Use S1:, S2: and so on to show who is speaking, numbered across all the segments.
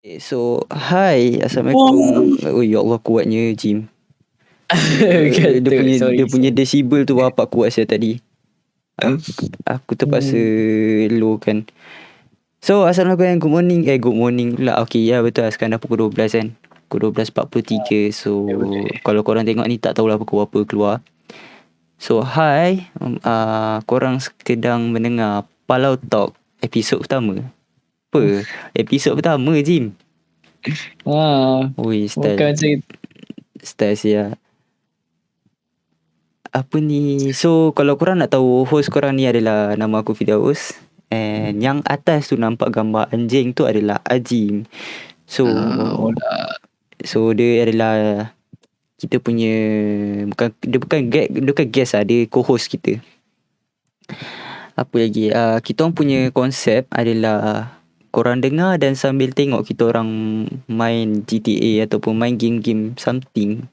S1: So, hi, Assalamualaikum.
S2: Oh.
S1: Oh, ya Allah, kuatnya Jim. Dia
S2: Kata,
S1: punya
S2: sorry.
S1: decibel tu bapak kuat saya tadi. Aku terpaksa low kan. So, Assalamualaikum, good morning. Good morning pula. Okay, ya betul lah. Sekarang dah pukul 12 kan. Pukul 12.43. So, kalau korang tengok ni tak tahulah pukul apa keluar. So, hi. Korang sedang mendengar Palau Talk episod pertama. Apa? Episod pertama, Jim. Ui,
S2: Bukan macam
S1: style sia. Apa ni? So, kalau korang nak tahu host korang ni adalah nama aku Fidaus. And yang atas tu nampak gambar anjing tu adalah Azim. So, dia adalah kita punya bukan guest lah, dia co-host kita. Apa lagi? Kita orang punya konsep adalah korang dengar dan sambil tengok kita orang main GTA ataupun main game-game something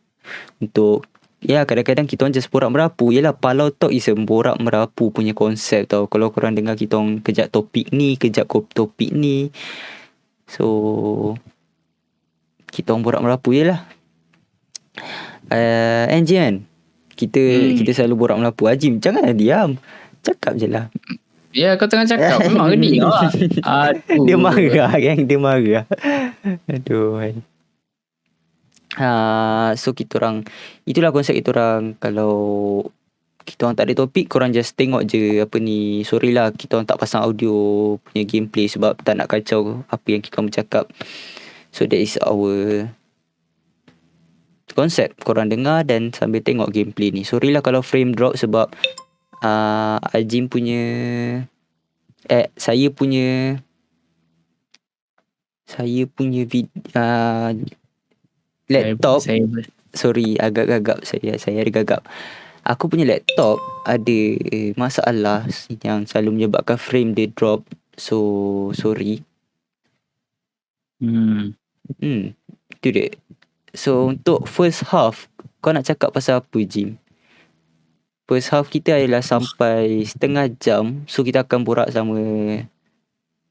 S1: untuk kadang-kadang kita orang just borak merapu. Yelah, Palau Talk is a borak merapu punya konsep tau. Kalau korang dengar kita orang kejap topik ni, kejap topik ni. So, kita orang borak merapu je lah. Angie kan, kita selalu borak merapu. Ajim, jangan diam. Cakap je lah.
S2: Ya, kau tengah cakap. Memang ke dia lah. Aduh.
S1: Dia marah kan, dia marah. Aduh. So kita orang, itulah konsep kita orang. Kalau kita orang tak ada topik, korang just tengok je apa ni. Sorry lah, kita orang tak pasang audio punya gameplay sebab tak nak kacau apa yang kita orang bercakap. So that is our konsep. Korang dengar dan sambil tengok gameplay ni. Sorry lah kalau frame drop sebab Ajim punya saya punya laptop. Sorry, agak gagap saya ada gagap. Aku punya laptop ada masalah yang selalu menyebabkan frame dia drop. So, sorry. Itu dia. So, untuk first half, kau nak cakap pasal apa, Jim? First half kita adalah sampai setengah jam. So, kita akan borak sama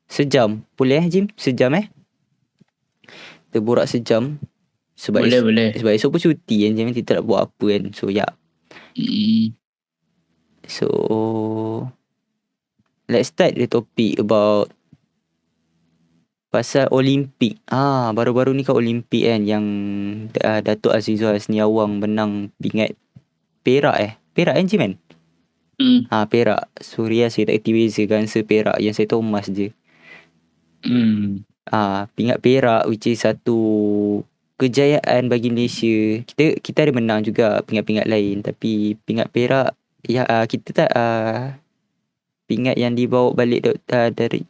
S1: sejam. Boleh Jim? Sejam Kita borak sejam. Sebab
S2: boleh.
S1: Sebab esok pun cuti kan, Jim. Kita tak buat apa kan. So, ya. So, let's start the topic about pasal Olimpik. Baru-baru ni kan Olimpik kan, yang Datuk Azizul Hasni Awang menang pingat perak Perak kan, Jim kan? Perak. Suria saya tak kerti beza kan, seperak. Yang saya tahu emas je. Pingat perak, which is satu kejayaan bagi Malaysia. Kita ada menang juga pingat-pingat lain, tapi pingat perak kita tak pingat yang dibawa balik dari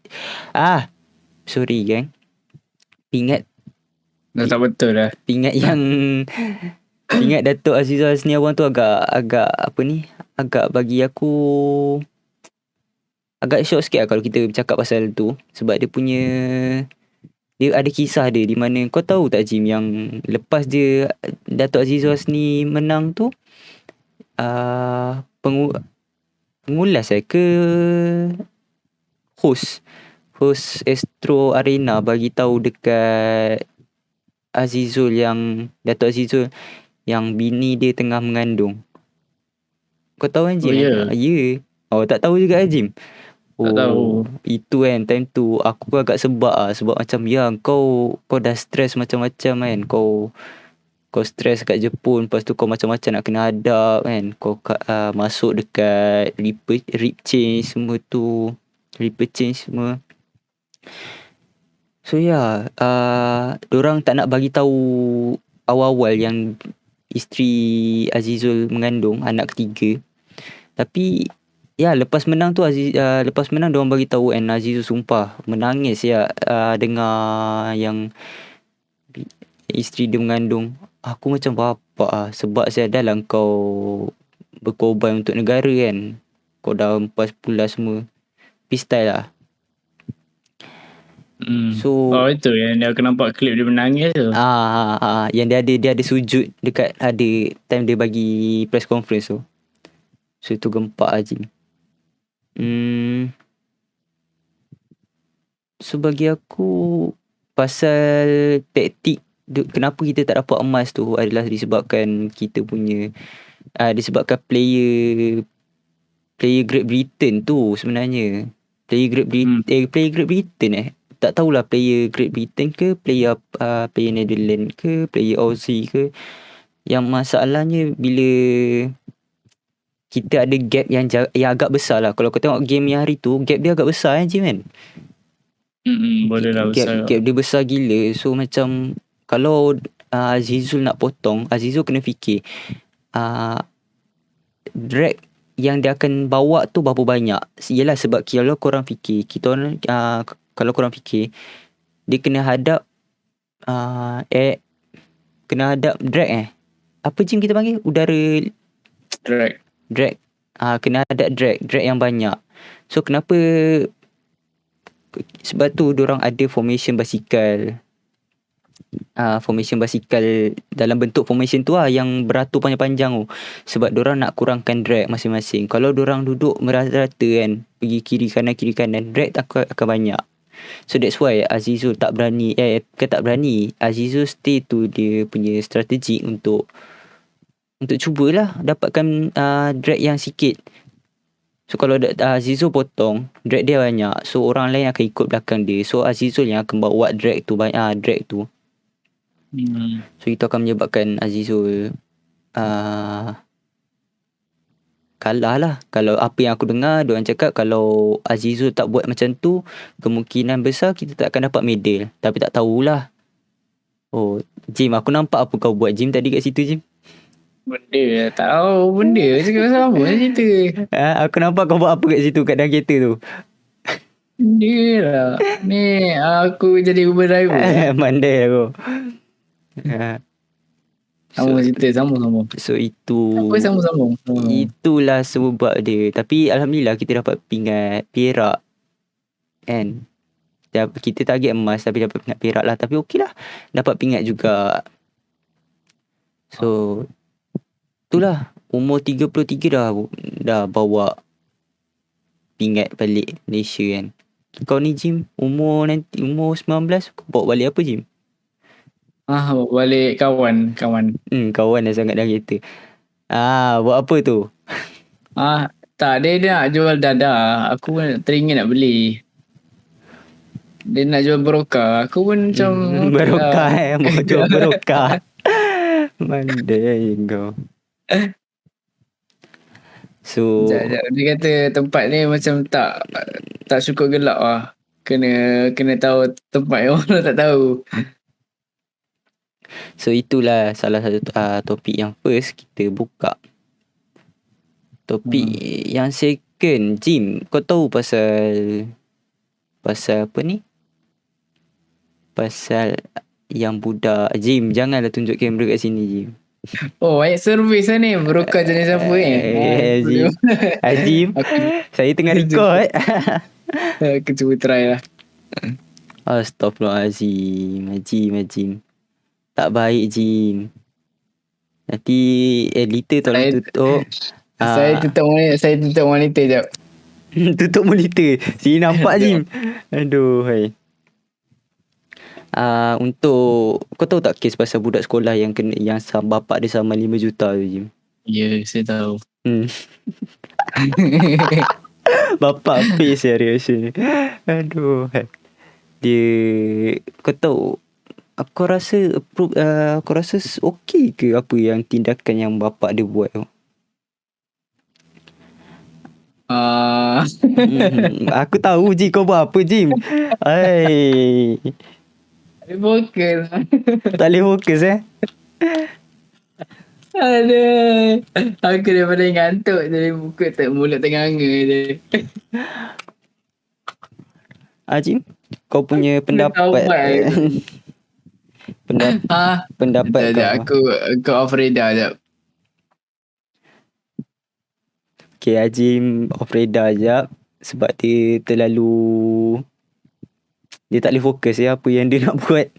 S1: sorry gang. Pingat
S2: tak betul lah.
S1: Pingat yang pingat Datuk Azizul Hasni Awang tu agak apa ni? Agak bagi aku agak shock sikit lah kalau kita bercakap pasal tu. Sebab dia ada kisah dia di mana, kau tahu tak Jim, yang lepas dia Datuk Azizul Hasni menang tu, pengulas ke host Astro Arena bagi tahu dekat Azizul, yang Datuk Azizul yang bini dia tengah mengandung. Kau tahu kan Jim? Ya. Tak tahu juga Jim?
S2: Tak tahu.
S1: Itu kan, time tu aku agak sebab sebab macam kau dah stres macam-macam kan. Kau stres kat Jepun, lepas tu kau macam-macam nak kena hadap kan. Kau masuk dekat rib change semua tu, reaper change semua. So dorang tak nak bagi tahu awal-awal yang isteri Azizul mengandung anak ketiga. Tapi lepas menang tu lepas menang diorang bagi tahu, and Azizul sumpah menangis dengar yang isteri dia mengandung. Aku macam bapak sebab saya dah lah kau berkorban untuk negara kan. Kau dah empas pula semua. Pistyle lah.
S2: So, itu yang dia akan nampak klip dia menangis tu.
S1: Yang dia ada sujud dekat time dia bagi press conference tu. So itu gempak Jim. So bagi aku pasal taktik kenapa kita tak dapat emas tu adalah disebabkan kita punya disebabkan player Great Britain tu sebenarnya. Player Great Britain tak tahulah player Great Britain ke player Netherlands ke player Aussie ke. Yang masalahnya bila kita ada gap yang agak besar lah. Kalau kau tengok game yang hari tu, gap dia agak besar Jim kan.
S2: Boleh lah besar.
S1: Gap dia besar gila. So macam kalau Azizul nak potong, Azizul kena fikir drag yang dia akan bawa tu berapa banyak. Yelah sebab kalau korang fikir, kalau korang fikir dia kena hadap kena hadap drag apa Jim kita panggil? Udara drag. Kena hadap drag yang banyak. So kenapa sebab tu diorang ada formation basikal. Formation basikal dalam bentuk formation tu yang beratur panjang-panjang tu. Sebab diorang nak kurangkan drag masing-masing. Kalau diorang duduk merata-rata kan, pergi kiri kanan, drag akan banyak. So that's why Azizul tak berani, Azizul stay tu dia punya strategi untuk cubalah dapatkan drag yang sikit. So kalau Azizul potong, drag dia banyak. So orang lain akan ikut belakang dia. So Azizul yang akan bawa drag tu banyak, drag tu. So itu akan menyebabkan Azizul kalah lah. Kalau apa yang aku dengar, diorang cakap kalau Azizul tak buat macam tu, kemungkinan besar kita tak akan dapat medal. Tapi tak tahulah. Oh, Jim, aku nampak apa kau buat Jim tadi kat situ Jim.
S2: Benda tak tahu. Benda cakap sama cerita.
S1: Aku nampak kau buat apa kat situ kat dalam kereta tu.
S2: Dia lah. Ni aku jadi Uber driver.
S1: Mandai aku.
S2: Sama cerita. Sama.
S1: So itu.
S2: Apa sama-sama?
S1: Itulah sebab dia. Tapi Alhamdulillah kita dapat pingat perak. Kan? Kita target emas tapi dapat pingat perak lah. Tapi okey lah. Dapat pingat juga. So itulah. Umur 33 dah bawa pingat balik Malaysia kan. Kau ni Jim, umur 19 kau bawa balik apa Jim?
S2: Bawa balik kawan.
S1: Kawan dah sangat dalam kereta. Buat apa tu?
S2: Tak, dia nak jual dadah. Aku pun teringin nak beli. Dia nak jual berokah. Aku pun macam
S1: berokah mau jual berokah. Mandai kau. So
S2: Dia kata tempat ni macam tak cukup gelap lah. Kena tahu tempat yang orang tak tahu.
S1: So itulah salah satu topik yang first kita buka. Topik yang second, Jim, kau tahu pasal apa ni? Pasal yang budak. Jim, janganlah tunjuk kamera kat sini Jim.
S2: Banyak servis lah ni. Berokah jenis apa
S1: Jim. Jim, saya tengah record.
S2: Aku cuba try lah.
S1: Astaghfirullahaladzim. Jim. Tak baik Jim. Nanti editor tolong tutup.
S2: Saya tutup monitor jap.
S1: Tutup monitor. Sini nampak Jim. Aduh hai. Untuk kau tahu tak kes pasal budak sekolah yang bapak dia sama 5 juta tu Jim?
S2: Ya, saya tahu.
S1: Bapak face reaction. Aduh. Dia kau tahu aku rasa okey ke apa yang tindakan yang bapak dia buat tu? Aku tahu Jim kau buat apa Jim. Hai.
S2: Fokus.
S1: Tak boleh fokus
S2: Aduh. Aku daripada ngantuk jadi buka tak mulut tengah-tengah je.
S1: Jim, kau punya pendapat. Pendapat kau.
S2: Aku off radar jap.
S1: Okay, Jim off radar jap sebab dia terlalu dia tak boleh fokus apa yang dia nak buat.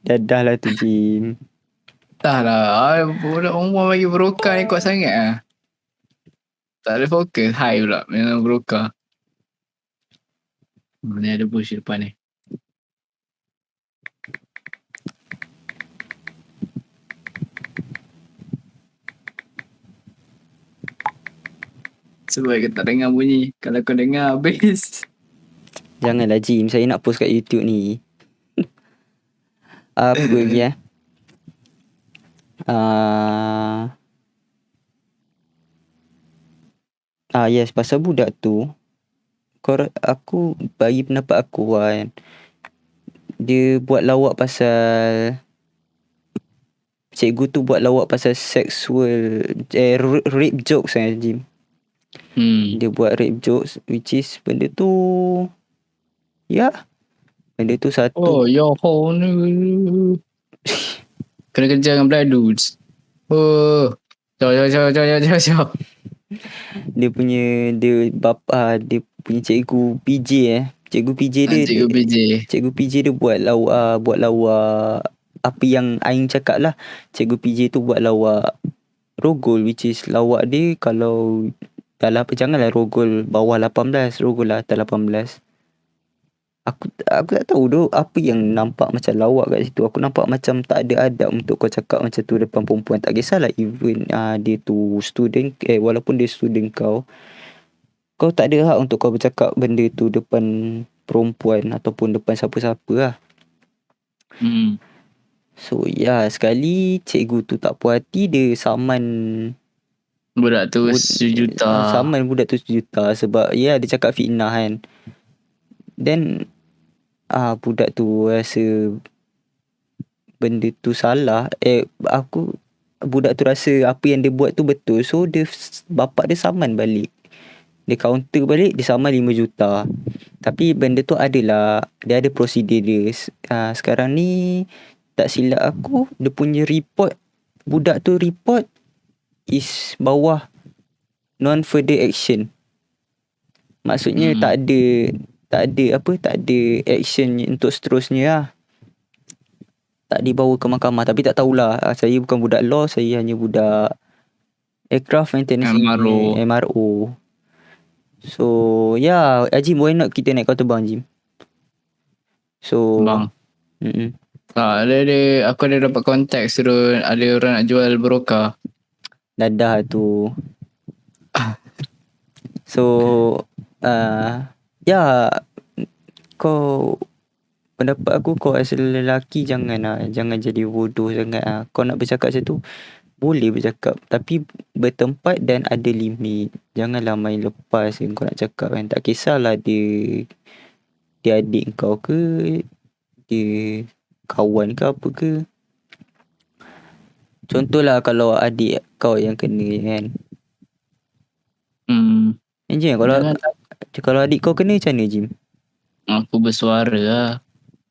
S1: Dah lah tu Jim.
S2: Tak lah. Budak umur bagi berokah ni kuat sangat lah. Tak boleh fokus. High pula. Memang berokah. Ni ada bush depan ni. Sebab kau tak dengar bunyi. Kalau kau dengar habis.
S1: Janganlah Jim, saya nak post kat YouTube ni. Apa lagi yes, pasal budak tu, aku bagi pendapat aku kan, dia buat lawak pasal cikgu tu buat lawak pasal sexual rape jokes Jim. Dia buat rape jokes, which is benda tu benda tu satu.
S2: Oh, your phone. Kena kejar dengan Blood Dudes. Oh. Jauh.
S1: Dia punya dia punya cikgu PJ Cikgu PJ dia
S2: Cikgu PJ.
S1: Cikgu PJ dia buat lawak apa yang Aing cakap lah. Cikgu PJ tu buat lawak rogol, which is lawak dia kalau dalam janganlah rogol bawah 18, rogol lah atas 18. Aku tak tahu tu apa yang nampak macam lawak kat situ. Aku nampak macam tak ada adab untuk kau cakap macam tu depan perempuan. Tak kisahlah even dia tu student, walaupun dia student kau tak ada hak untuk kau bercakap benda tu depan perempuan ataupun depan siapa-siapa lah. So sekali cikgu tu tak puas hati, dia saman
S2: budak tu 1 juta.
S1: Saman budak tu 1 juta sebab dia cakap fitnah kan. Then budak tu rasa benda tu salah. Budak tu rasa apa yang dia buat tu betul. So bapak dia saman balik. Dia counter balik, dia saman 5 juta. Tapi benda tu adalah, dia ada prosedur dia. Sekarang ni tak silap aku, dia punya report, budak tu report is bawah non further action. Maksudnya tak ada action untuk seterusnya lah. Tak dibawa ke mahkamah. Tapi tak tahulah, saya bukan budak law, saya hanya budak aircraft maintenance MRO. So Jim, why not kita naik kau terbang Jim? So
S2: bang. Aku ada dapat konteks tu, ada orang nak jual broker.
S1: Dadah tu. So kau, pendapat aku, kau as lelaki jangan jadi bodoh sangat. Kau nak bercakap macam tu boleh bercakap, tapi bertempat dan ada limit. Janganlah main lepas kau nak cakap kan. Tak kisahlah dia adik kau ke, dia kawan ke apa ke. Contohlah kalau adik kau yang kena kan. Jim, kalau adik kau kena macam mana Jim?
S2: Aku bersuara lah.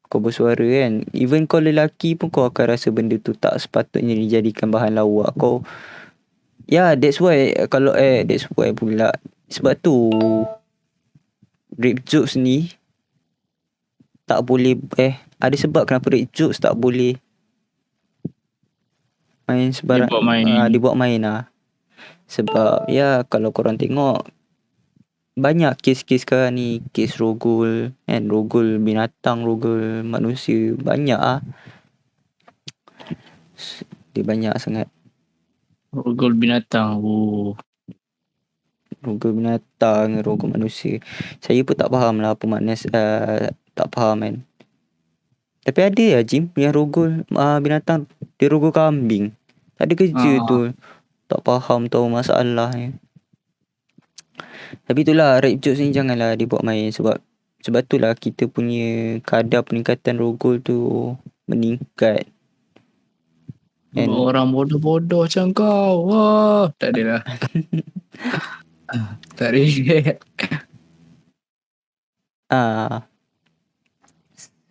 S1: Kau bersuara kan. Even kau lelaki pun kau akan rasa benda tu tak sepatutnya dijadikan bahan lawak. Kau that's why that's why pula. Sebab tu rape jokes ni tak boleh ada sebab kenapa rape jokes tak boleh main sebarang, dibuat main lah. Sebab kalau korang tengok banyak kes-kes sekarang ni, kes rogol kan, rogol binatang, rogol manusia, banyak dia banyak sangat.
S2: Rogol binatang.
S1: Rogol binatang, rogol manusia. Saya pun tak faham lah apa makna, tak faham kan. Tapi ada lah Jim yang rogol binatang, dia rogol kambing. Tak ada kerja tu. Tak faham tahu masalahnya. Tapi itulah, rape jokes ni janganlah dibuat main. Sebab itulah kita punya kadar peningkatan rogol tu meningkat.
S2: And orang bodoh-bodoh macam kau. Wah, tak ada lah. Tak relate.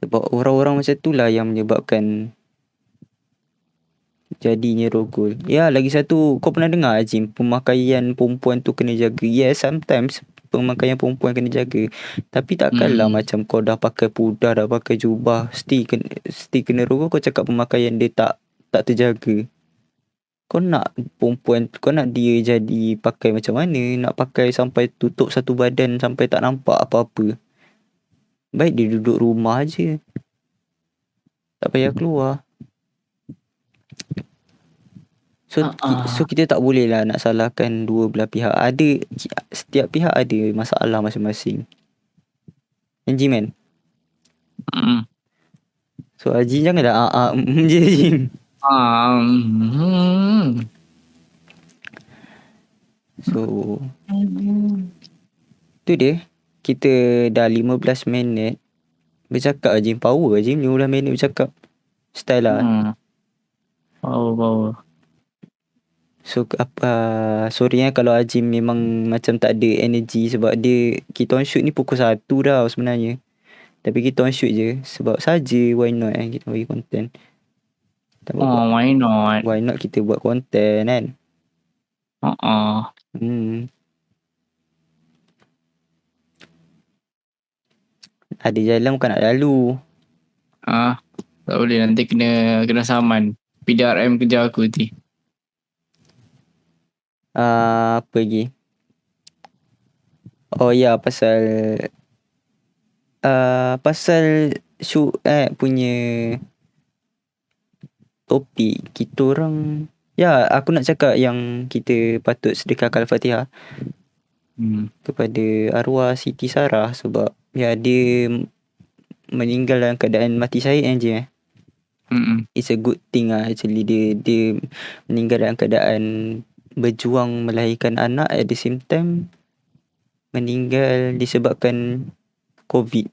S1: Sebab orang-orang macam tu lah yang menyebabkan jadinya rogol. Lagi satu, kau pernah dengar Jim, pemakaian perempuan tu kena jaga? Yes, sometimes pemakaian perempuan kena jaga. Tapi takkanlah macam kau dah pakai pudar, dah pakai jubah, still kena rogol. Kau cakap pemakaian dia tak terjaga. Kau nak perempuan, kau nak dia jadi pakai macam mana? Nak pakai sampai tutup satu badan sampai tak nampak apa-apa. Baik dia duduk rumah je, tak payah keluar. So kita tak boleh lah nak salahkan dua belah pihak. Setiap pihak ada masalah masing-masing. Jim kan? So Haji janganlah je Jim. So tu dia. Kita dah 15 minit bercakap Jim. Power Jim 15 minit bercakap. Style lah.
S2: Power.
S1: So sorry kalau Azim memang macam tak ada energy sebab kita on shoot ni pukul 1 dah sebenarnya. Tapi kita on shoot je sebab saja why not kita bagi content.
S2: Why not?
S1: Why not kita buat content kan? Ada jalan bukan nak lalu.
S2: Tak boleh nanti kena saman. PDRM kerja aku nanti.
S1: Apa lagi? Oh ya, pasal shoot punya topik kita orang. Ya, aku nak cakap yang kita patut sedekahkan Al-Fatihah kepada arwah Siti Sarah sebab dia meninggal dalam keadaan mati syahid je. It's a good thing lah actually. Dia meninggal dalam keadaan berjuang melahirkan anak, at the same time meninggal disebabkan COVID.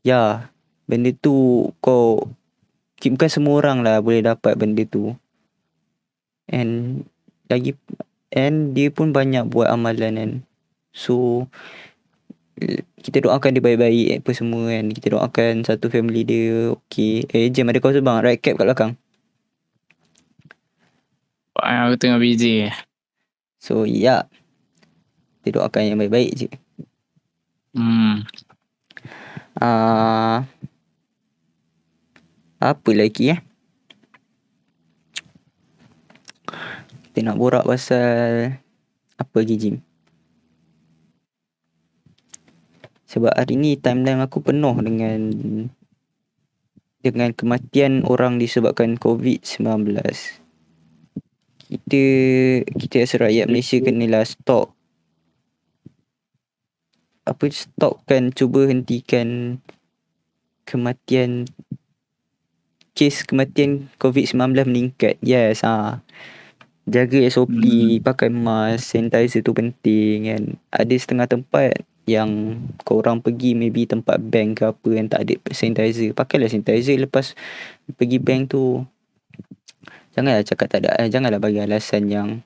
S1: Ya, benda tu bukan semua orang lah boleh dapat benda tu. And dia pun banyak buat amalan kan. So kita doakan dia baik-baik apa semua kan. Kita doakan satu family dia okey. Jam ada kau bang right cap kat belakang.
S2: Aku tengah busy.
S1: So ya, kita doakan yang baik-baik je. Apa lagi kita nak borak pasal apa lagi Jim? Sebab hari ni timeline aku penuh dengan kematian orang disebabkan COVID-19. Kita as rakyat Malaysia kenalah cuba hentikan kes kematian COVID-19 meningkat. Yes, jaga SOP, pakai mask, sanitizer tu penting kan. Ada setengah tempat yang korang pergi maybe tempat bank ke apa yang tak ada sanitizer, pakailah sanitizer lepas pergi bank tu. Janganlah cakap tak ada, janganlah bagi alasan yang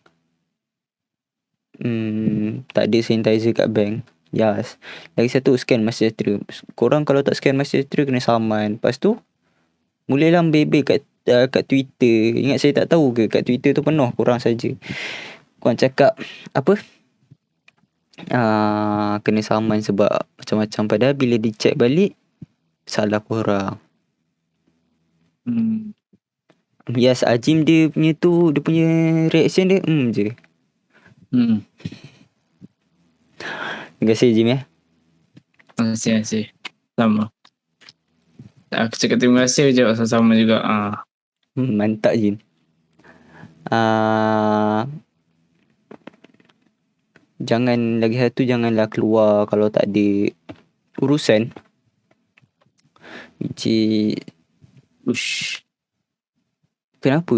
S1: tak ada sanitizer kat bank. Yes. Lagi satu, scan MySejahtera. Korang kalau tak scan MySejahtera kena saman. Lepas tu mulailah bebel kat Twitter. Ingat saya tak tahu ke kat Twitter tu penuh korang saja. Korang cakap apa? Kena saman sebab macam-macam, padahal bila dicek balik salah korang. Yes, Azim dia punya reaction dia je. Terima kasih Azim
S2: Terima kasih. Sama. Aku cakap terima kasih je sama juga.
S1: Mantap Azim. Janganlah keluar kalau tak ada urusan. Kenapa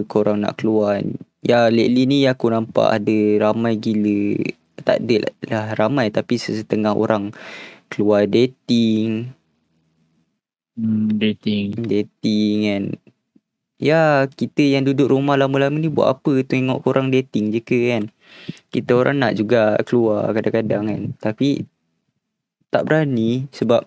S1: korang nak keluar? Ya, lately ni aku nampak ada ramai gila. Tak ada lah ramai, tapi sesetengah orang keluar dating. Dating kan. Ya, kita yang duduk rumah lama-lama ni buat apa tengok korang dating je ke kan. Kita orang nak juga keluar kadang-kadang kan. Tapi tak berani sebab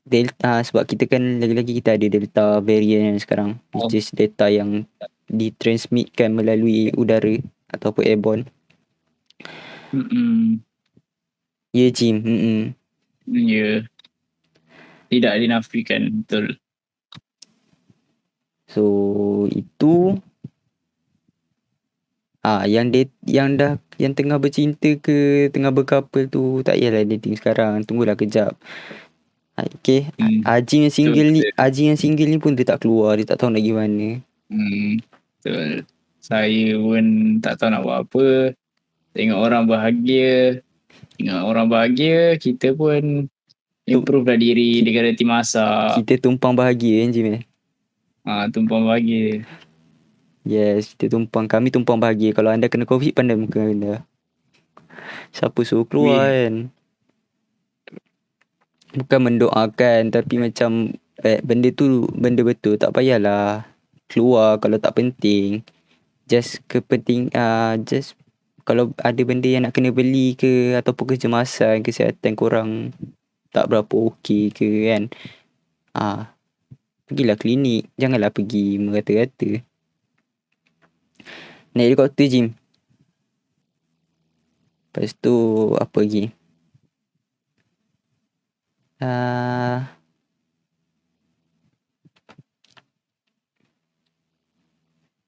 S1: Delta, sebab kita kan lagi-lagi kita ada Delta variant sekarang, which is data yang ditransmitkan melalui udara ataupun airborne. Ya Jim.
S2: Ya. Tidak dinafikan, betul.
S1: So itu yang tengah bercinta ke tengah berkapal tu tak payahlah dating sekarang, tunggulah kejap. Okay. Haji yang single ni pun dia tak keluar, dia tak tahu nak pergi mana.
S2: Betul. Saya pun tak tahu nak buat apa. Tengok orang bahagia. Tengok orang bahagia, kita pun
S1: Tu-
S2: improve lah diri
S1: ki-
S2: dengan reti masak.
S1: Kita tumpang bahagia kan Jim?
S2: Tumpang bahagia.
S1: Yes, kami tumpang bahagia. Kalau anda kena COVID, pandai muka anda. Siapa suruh keluar
S2: Weh,
S1: kan? Bukan mendoakan, tapi macam benda betul. Tak payahlah keluar kalau tak penting. Just kalau ada benda yang nak kena beli ke ataupun kecemasan kesihatan korang tak berapa okey ke kan. Pergilah klinik. Janganlah pergi merata-rata. Naik helikopter Jim. Lepas tu apa lagi?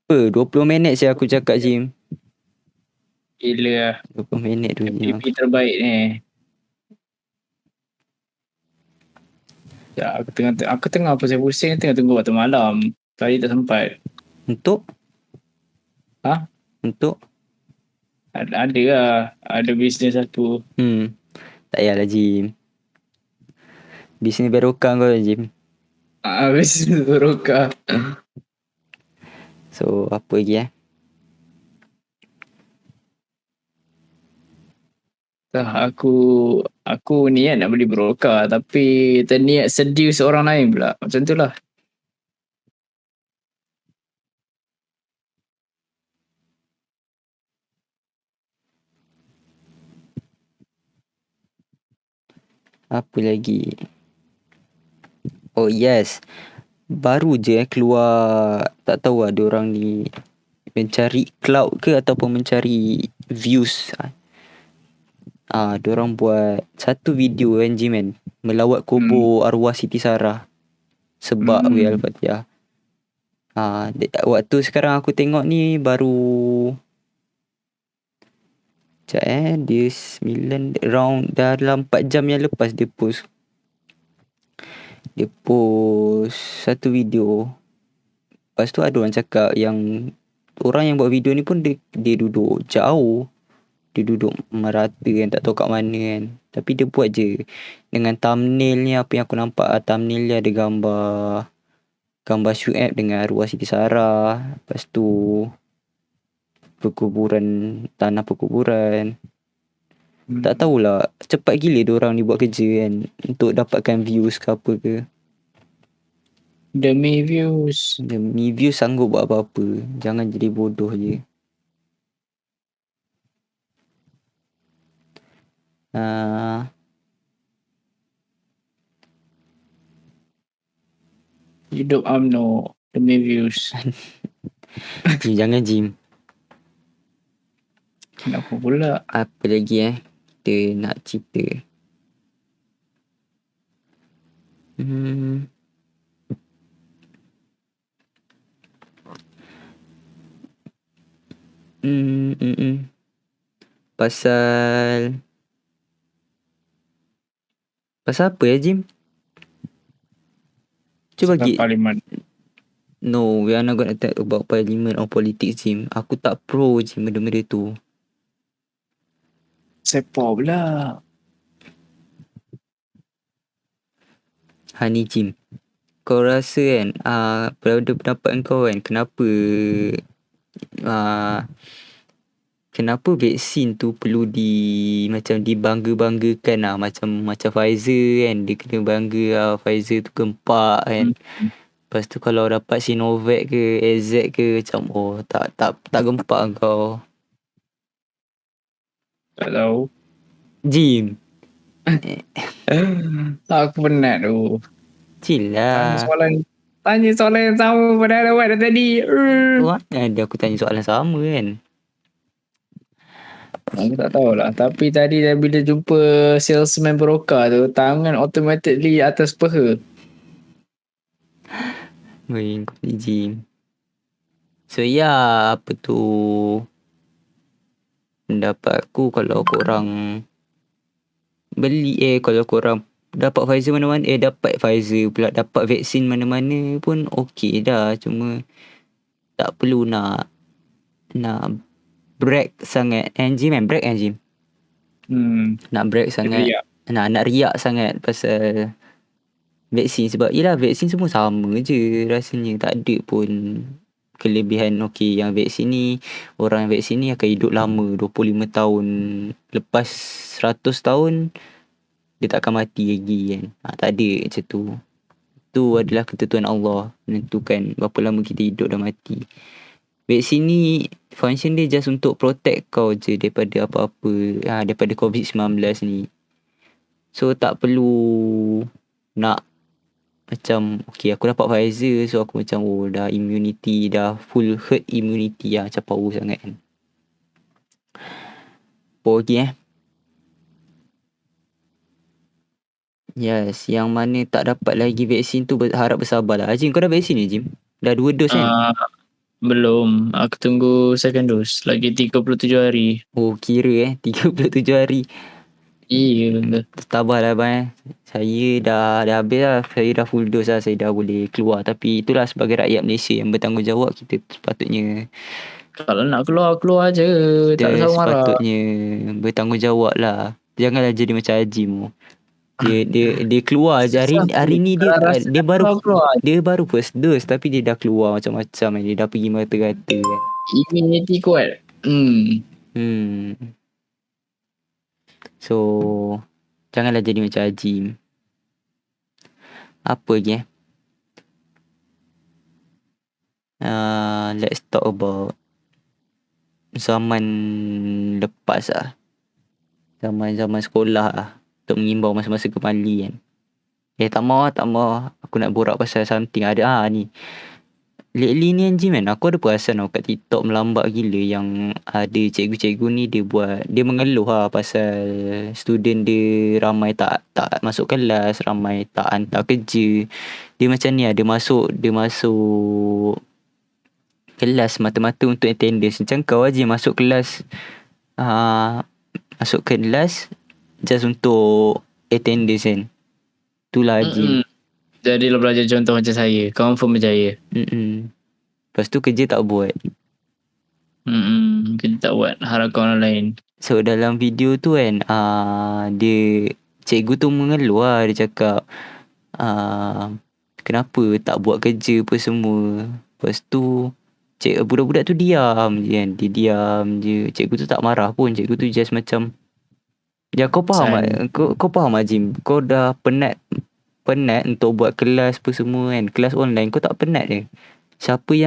S1: Apa 20 minit saya aku cakap Jim.
S2: gila lah.
S1: 20 minit tu Jim.
S2: FPP terbaik ni. Ya, aku tengah pusing-pusing tengah tunggu waktu malam. Tadi tak sempat.
S1: Untuk?
S2: Ha?
S1: Untuk?
S2: Ada lah. Ada bisnes aku.
S1: Tak payahlah Jim. Bisnes berokah kau Jim.
S2: Bisnes berokah.
S1: So apa lagi
S2: Aku niat nak beli berokah tapi terniat seduce orang lain pula. Macam tu lah.
S1: Apa lagi? Oh yes. Baru je keluar, tak tahu ada orang ni mencari cloud ke ataupun mencari views. Diorang buat satu video kan Jim kan, melawat kubur arwah Siti Sarah sebab Al-Fatihah. Waktu sekarang aku tengok ni baru dia 9 round dalam 4 jam yang lepas dia post satu video. Lepas tu ada orang cakap yang orang yang buat video ni pun dia duduk jauh, dia duduk merata kan, tak tahu kat mana kan, tapi dia buat je dengan thumbnail ni. Apa yang aku nampak thumbnail ni ada gambar Syuib dengan arwah Siti Sarah. Lepas tu tanah perkuburan. Tak tahulah, cepat gila diorang ni buat kerja kan untuk dapatkan views ke apa ke.
S2: Demi views.
S1: Sanggup buat apa-apa. Jangan jadi bodoh je.
S2: Hidup UMNO demi views.
S1: Jangan Jim.
S2: Kenapa pula?
S1: Apa lagi kita nak cerita? Pasal apa ya Jim? Cuba
S2: Parlimen.
S1: No, we are not gonna talk about parliament or politics Jim. Aku tak pro Jim benda-benda tu.
S2: Sepak pula.
S1: Hani Jim, kau rasa kan pada pendapat kau kan, kenapa vaksin tu perlu macam dibangga-banggakan macam Pfizer kan, dia kena bangga Pfizer tu gempak kan. Lepas tu kalau dapat Sinovac ke AZ ke macam tak gempak kau.
S2: Tak tahu.
S1: Jim.
S2: Aku penat tu.
S1: Chill lah.
S2: Tanya soalan yang sama pada awal dah tadi.
S1: Ada aku tanya soalan sama kan.
S2: Aku tak tahulah. Tapi tadi bila jumpa salesman berokah tu, tangan automatically atas peha.
S1: Weh, kau ni Jim. So apa tu pendapat aku, kalau korang beli kalau korang dapat Pfizer mana-mana, dapat Pfizer pula, dapat vaksin mana-mana pun okey dah. Cuma tak perlu nak brag sangat Jim brag Jim nak brag sangat
S2: Riak.
S1: nak riak sangat pasal vaksin. Sebab yelah vaksin semua sama je rasanya, tak ada pun kelebihan. Okey, yang vaksin ni, orang yang vaksin ni akan hidup lama 25 tahun, lepas 100 tahun dia tak akan mati lagi kan. Tak ada macam tu. Itu adalah ketentuan Allah menentukan berapa lama kita hidup dan mati. Vaksin ni function dia just untuk protect kau je daripada apa-apa, daripada COVID-19 ni. So tak perlu nak macam okay aku dapat Pfizer, so aku macam dah immunity, dah full herd immunity macam power sangat kan. Apa lagi Yes, yang mana tak dapat lagi vaksin tu harap bersabarlah. Jim, kau dah vaksin ni Jim? Dah 2 dos kan?
S2: Belum. Aku tunggu second dose. Lagi 37 hari.
S1: Oh, kira 37 hari.
S2: Iya.
S1: Tabahlah bang. Saya dah habis lah. Saya dah full dose lah. Saya dah boleh keluar. Tapi itulah sebagai rakyat Malaysia yang bertanggungjawab, kita sepatutnya
S2: Kalau nak keluar je. Tak ada sama marah.
S1: sepatutnya bertanggungjawab lah. Janganlah jadi macam Ajim. Dia keluar je hari ni dia baru first dose tapi dia dah keluar macam-macam. Dia dah pergi mata-rata kan.
S2: Immunity kuat.
S1: So janganlah jadi macam Ajim. Apa lagi let's talk about zaman lepas lah. Zaman sekolah lah. Untuk mengimbau masa-masa kembali kan. Tak mau. Aku nak borak pasal something ada ni. Lately ni Jim kan, aku ada perasan kat TikTok melambak gila yang ada cikgu-cikgu ni dia mengeluh pasal student dia ramai tak masuk kelas, ramai tak hantar kerja. Dia macam ni dia masuk kelas mata-mata untuk attendance. Macam kau aja masuk kelas just untuk attendance kan. Itulah Jim.
S2: Jadilah belajar contoh macam saya. Confirm berjaya.
S1: Lepas tu kerja tak buat.
S2: Kerja tak buat. Harapkan orang lain.
S1: So dalam video tu kan dia cikgu tu mengeluh dia cakap kenapa tak buat kerja apa semua. Lepas tu budak-budak tu diam je kan. Dia diam je. Cikgu tu tak marah pun. Cikgu tu just macam kau faham kau faham Jim. Kau dah penat untuk buat kelas apa semua kan. Kelas online kau tak penat je. Siapa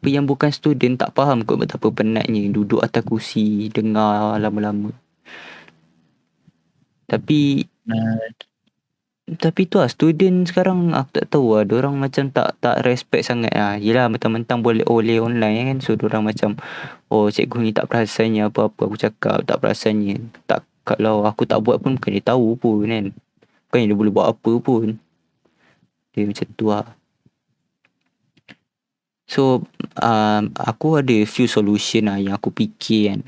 S1: yang bukan student tak faham kot betapa penatnya duduk atas kursi dengar lama-lama. Tapi tu student sekarang aku tak tahu diorang macam tak respect sangat Yelah mentang-mentang boleh online kan. So diorang macam cikgu ni tak perasannya apa-apa aku cakap, tak perasannya. Kalau aku tak buat pun bukan dia tahu pun kan. Bukan dia boleh buat apa pun. Dia macam tu So aku ada few solution yang aku fikir kan.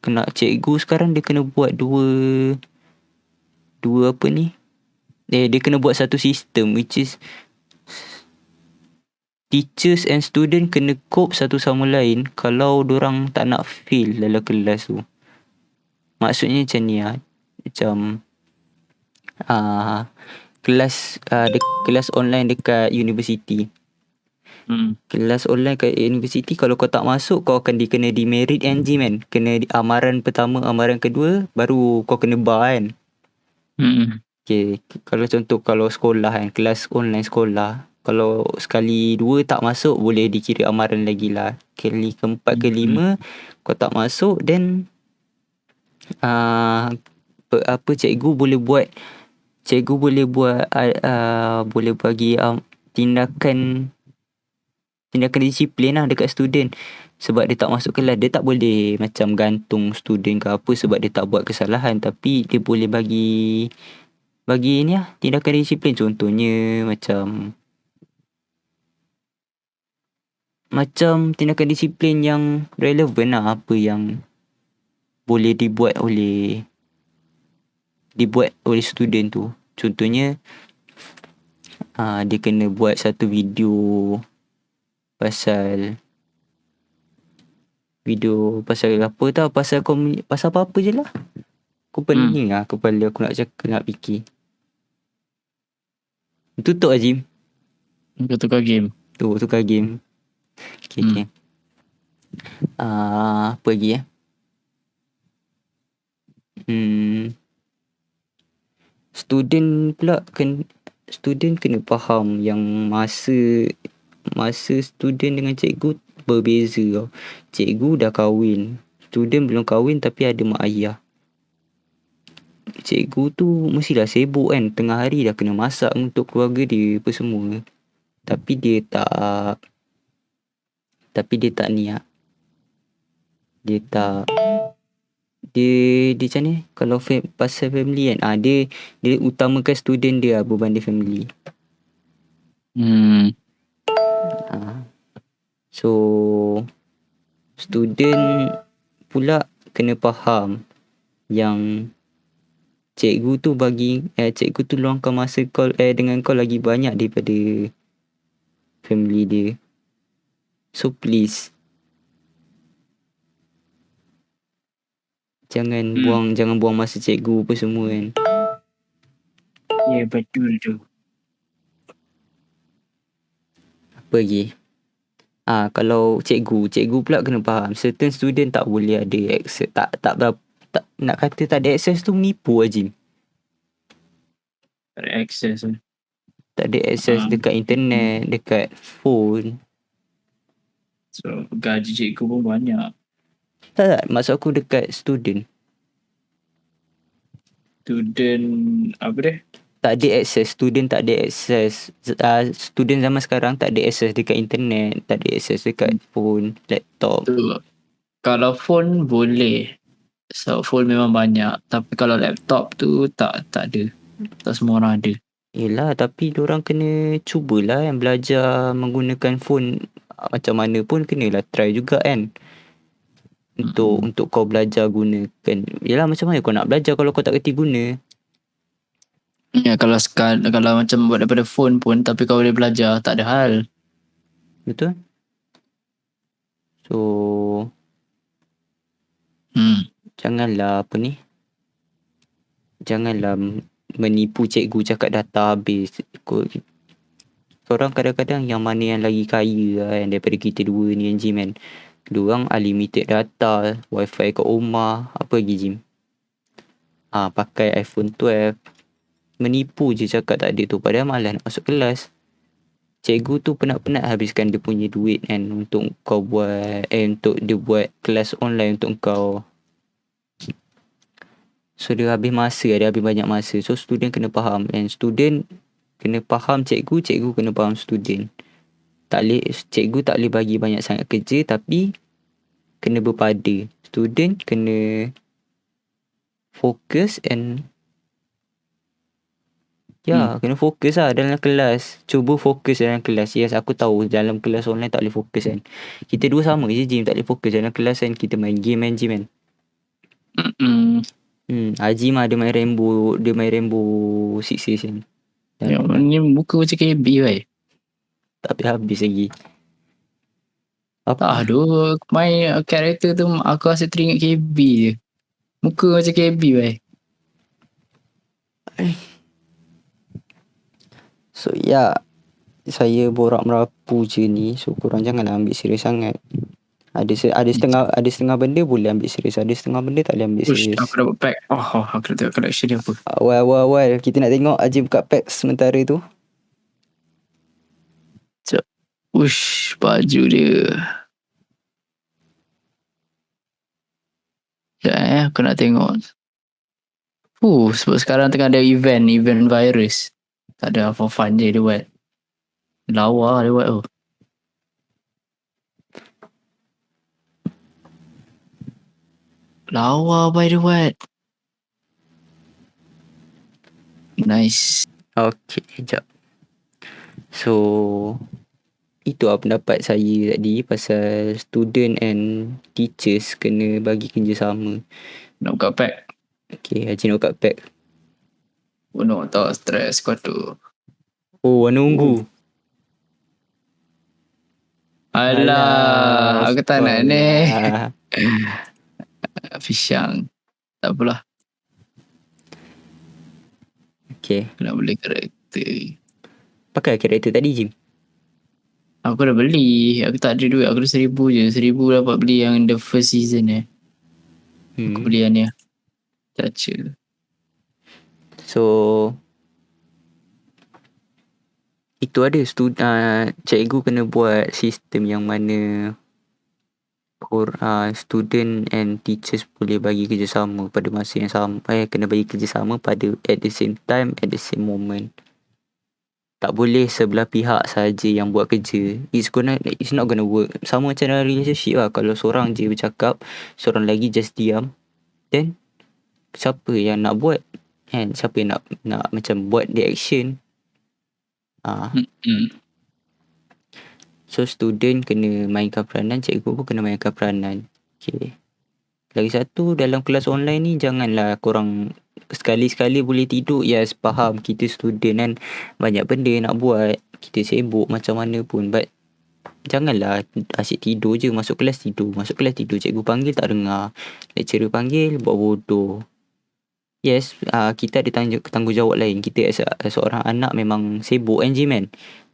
S1: Kena cikgu sekarang dia kena buat dua apa ni. Dia kena buat satu sistem which is teachers and student kena cope satu sama lain kalau dorang tak nak fail dalam kelas tu. Maksudnya macam ni macam kelas online dekat universiti. Kelas online kat universiti kalau kau tak masuk kau akan dikena demerit Jim kan. Kena amaran pertama, amaran kedua, baru kau kena bar kan. Okay, kalau sekolah kan, kelas online sekolah, kalau sekali 2 tak masuk boleh dikira amaran lagi lah. Kali keempat kelima kau tak masuk, then cikgu boleh buat boleh bagi tindakan disiplin lah dekat student. Sebab dia tak masuk kelas, dia tak boleh macam gantung student ke apa sebab dia tak buat kesalahan. Tapi dia boleh bagi ni tindakan disiplin. Contohnya macam tindakan disiplin yang relevan apa yang boleh dibuat oleh student tu. Contohnya dia kena buat satu video pasal video pasal apa tau, pasal apa-apa je lah. Aku pening lah kepala aku nak cakap, nak fikir. Tutup lah Jim.
S2: Kau tukar game.
S1: Tukar game. Okay. Apa lagi student pula student kena faham yang masa student dengan cikgu berbeza tau. Cikgu dah kahwin, student belum kahwin tapi ada mak ayah. Cikgu tu mestilah sibuk kan, tengah hari dah kena masak untuk keluarga dia apa semua. Tapi dia tak niat. Dia macam ni, kalau pasal family kan, dia utamakan student dia berbanding family. So student pula kena faham yang cikgu tu luangkan masa kau dengan kau lagi banyak daripada family dia. So please jangan buang masa cikgu apa semua kan.
S2: Ya, betul tu.
S1: Apa lagi? Kalau cikgu pula kena faham certain student tak boleh ada access, tak nak kata tak ada access tu menipu lah Jim.
S2: Tak ada access.
S1: Tak ada access dekat internet, dekat phone.
S2: So gaji cikgu pun banyak.
S1: Tak, maksud aku dekat student
S2: apa dia?
S1: tak ada access. Student tak ada access. Student zaman sekarang tak ada access dekat internet, tak ada access dekat phone, laptop.
S2: Kalau phone boleh, so phone memang banyak, tapi kalau laptop tu tak ada. Tak semua orang ada.
S1: Yelah, tapi diorang kena cubalah yang belajar menggunakan phone macam mana pun kenalah try juga kan. Untuk kau belajar gunakan. Yelah, macam mana kau nak belajar kalau kau tak kerti guna?
S2: Ya, kalau macam buat daripada phone pun tapi kau boleh belajar, tak ada hal.
S1: Betul? So janganlah menipu cikgu cakap data habis. Korang kadang-kadang yang mana yang lagi kaya kan daripada kita dua ni kan Jim kan. Diorang unlimited data, wifi kat rumah, apa lagi Jim? Pakai iPhone 12. Menipu je cakap tak ada tu, padahal malas nak masuk kelas. Cikgu tu penat-penat habiskan dia punya duit kan untuk kau buat untuk dia buat kelas online untuk kau. So dia habis banyak masa. So student kena faham, and student kena faham cikgu kena faham student. Cikgu tak boleh bagi banyak sangat kerja, tapi kena berpada. Student kena fokus and kena fokus lah dalam kelas. Cuba fokus dalam kelas. Yes, aku tahu dalam kelas online tak boleh fokus kan. Kita dua sama je Jim, tak boleh fokus dalam kelas kan. Kita main game kan. Haji mah dia main Rainbow Six Siege kan.
S2: Ni muka macam KB weh.
S1: Tak habis lagi.
S2: Aduh, main karakter tu aku rasa teringat KB je. Muka macam KB weh.
S1: So saya borak merapu je ni. So korang jangan ambil serius sangat. Ada setengah benda boleh ambil serius, ada setengah benda tak boleh ambil serius.
S2: Aku dapat pack. Aku nak tengok collection dia apa.
S1: Awal kita nak tengok Haji buka pack sementara tu.
S2: Baju dia. Aku nak tengok. Sebab sekarang tengah ada event virus. Tak ada for fun je dia buat. Lawa dia buat tu. Lawa by the buat. Nice.
S1: Okay, sekejap. So itu pendapat saya tadi pasal student and teachers kena bagi kerjasama.
S2: Nak buka pack.
S1: Okay, Haji nak buka pack.
S2: No, tak stress kau tu.
S1: Nunggu.
S2: Alah, aku tak nak ni.
S1: sekolah.
S2: Pisang. Tak apalah.
S1: Okay.
S2: Aku nak beli karakter.
S1: Pakai karakter tadi, Jim.
S2: Aku dah beli. Aku tak ada duit. Aku dah 1,000 je. 1,000 dapat beli yang the first season ni. Aku beli yang ni. Caca.
S1: So itu ada cikgu kena buat sistem yang mana student and teachers boleh bagi kerjasama pada masa yang sama. Kena bagi kerjasama pada at the same time, at the same moment. Tak boleh sebelah pihak saja yang buat kerja. It's not gonna work. Sama macam dalam relationship lah. Kalau seorang je bercakap, seorang lagi just diam, then siapa yang nak buat? Kan? Siapa yang nak macam buat the action? So student kena mainkan peranan, cikgu pun kena mainkan peranan. Okay. Lagi satu, dalam kelas online ni janganlah korang sekali-sekali boleh tidur. Yes, faham kita student kan, banyak benda nak buat, kita sibuk macam mana pun, but janganlah asyik tidur je. Masuk kelas tidur, cikgu panggil tak dengar, lecturer panggil buat bodoh. Yes, kita ada tanggungjawab lain. Kita as seorang anak memang sibuk kan, Jim kan.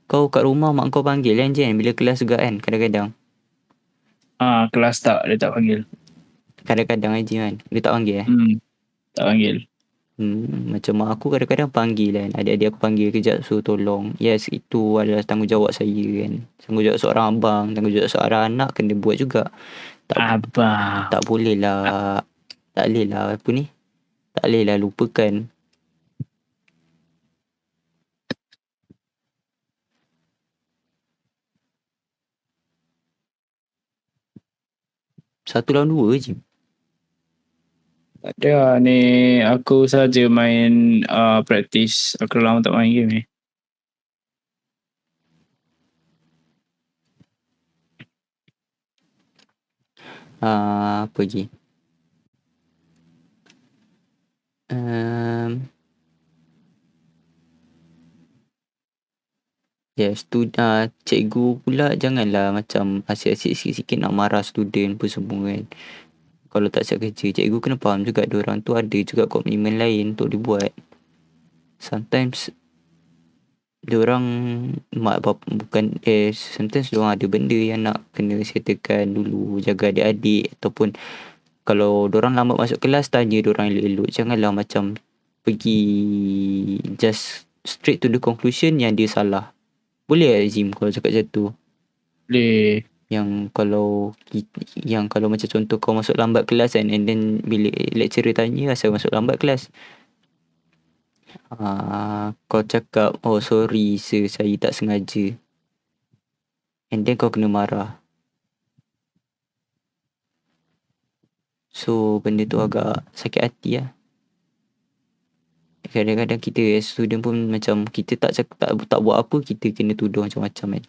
S1: Kau kat rumah mak kau panggil kan, Jim, bila kelas juga kan, kadang-kadang.
S2: Kelas tak, dia tak panggil.
S1: Kadang-kadang aja kan, dia tak panggil
S2: Tak panggil.
S1: Macam mak aku kadang-kadang panggil kan, adik-adik aku panggil kejap suruh tolong. Yes, itu adalah tanggungjawab saya kan. Tanggungjawab seorang abang, tanggungjawab seorang anak kena buat juga.
S2: Abang.
S1: Tak boleh lah apa ni, tak boleh lah lupakan. Satu lawan dua je.
S2: Tak ada lah ni. Aku saja main practice. Aku dah lama tak main game ni.
S1: Apa lagi? Yes, cikgu pula janganlah macam asyik-asyik sikit-sikit nak marah student pun semua kan. Kalau tak siap kerja, cikgu kena faham juga diorang tu ada juga komitmen lain untuk dibuat. Sometimes diorang sometimes diorang ada benda yang nak kena settlekan dulu, jaga adik-adik, ataupun kalau diorang lambat masuk kelas, tanya diorang elok-elok. Janganlah macam pergi just straight to the conclusion yang dia salah. Boleh tak, Zim, kalau cakap macam tu?
S2: Boleh.
S1: Yang kalau macam contoh kau masuk lambat kelas kan, and then bila lecturer tanya asal masuk lambat kelas, kau cakap, oh sorry sir, saya tak sengaja, and then kau kena marah. So benda tu agak sakit hati lah. Kadang-kadang kita student pun macam kita tak buat apa, kita kena tuduh macam-macam kan.